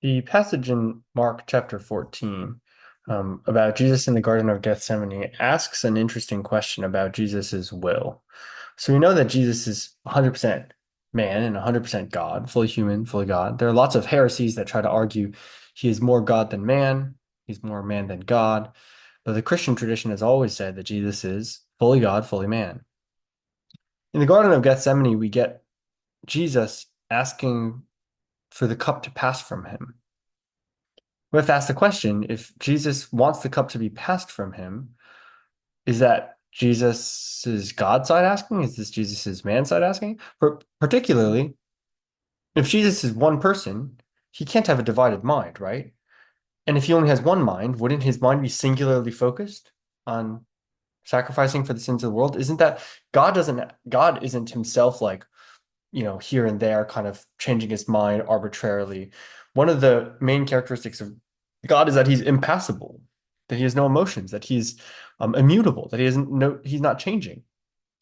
The passage in Mark chapter 14 about Jesus in the Garden of Gethsemane asks an interesting question about Jesus's will. So we know that Jesus is 100% man and 100% God, fully human, fully God. There are lots of heresies that try to argue he is more God than man, he's more man than God. But the Christian tradition has always said that Jesus is fully God, fully man. In the Garden of Gethsemane, we get Jesus asking for the cup to pass from him. We have to ask the question, if Jesus wants the cup to be passed from him, is that Jesus's God side asking? Is this Jesus's man side asking? Particularly, if Jesus is one person, he can't have a divided mind, right? And if he only has one mind, wouldn't his mind be singularly focused on sacrificing for the sins of the world? Isn't that God isn't himself like, here and there kind of changing his mind arbitrarily. One of the main characteristics of God is that he's impassible, that he has no emotions, that he's immutable, that he's not changing.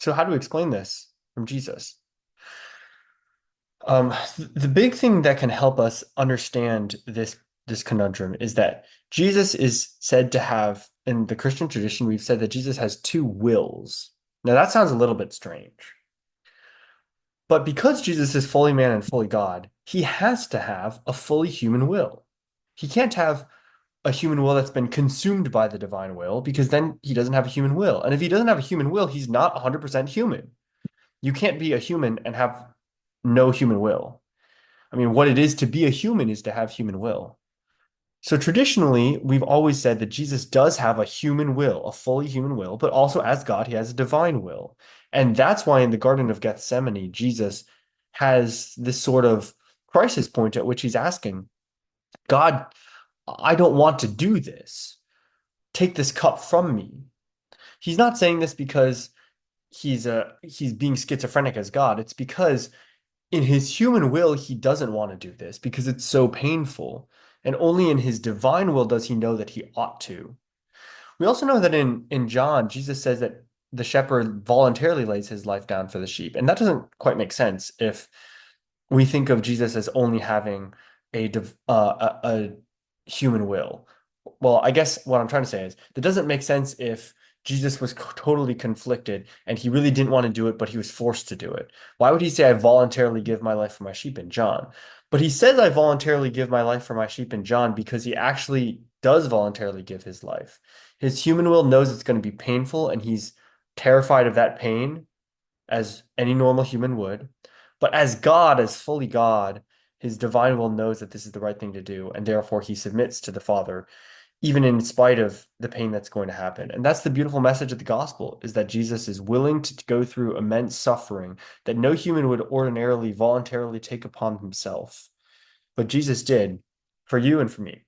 So how do we explain this from Jesus? The big thing that can help us understand this conundrum is that Jesus is said to have, in the Christian tradition, we've said that Jesus has two wills. Now that sounds a little bit strange. But because Jesus is fully man and fully God, he has to have a fully human will. He can't have a human will that's been consumed by the divine will because then he doesn't have a human will. And if he doesn't have a human will, he's not 100% human. You can't be a human and have no human will. I mean, what it is to be a human is to have human will. So traditionally, we've always said that Jesus does have a human will, a fully human will, but also as God, he has a divine will. And that's why in the Garden of Gethsemane, Jesus has this sort of crisis point at which he's asking, God, I don't want to do this. Take this cup from me. He's not saying this because he's being schizophrenic as God. It's because in his human will, he doesn't want to do this because it's so painful. And only in his divine will does he know that he ought to. We also know that in John, Jesus says that the shepherd voluntarily lays his life down for the sheep. And that doesn't quite make sense if we think of Jesus as only having a human will. Well, I guess what I'm trying to say is that doesn't make sense if Jesus was totally conflicted and he really didn't want to do it, but he was forced to do it. Why would he say, I voluntarily give my life for my sheep in John? But he says, I voluntarily give my life for my sheep in John because he actually does voluntarily give his life. His human will knows it's going to be painful and he's terrified of that pain as any normal human would. But as God, as fully God, his divine will knows that this is the right thing to do, and therefore he submits to the Father, even in spite of the pain that's going to happen. And that's the beautiful message of the gospel, is that Jesus is willing to go through immense suffering that no human would ordinarily voluntarily take upon himself. But Jesus did for you and for me.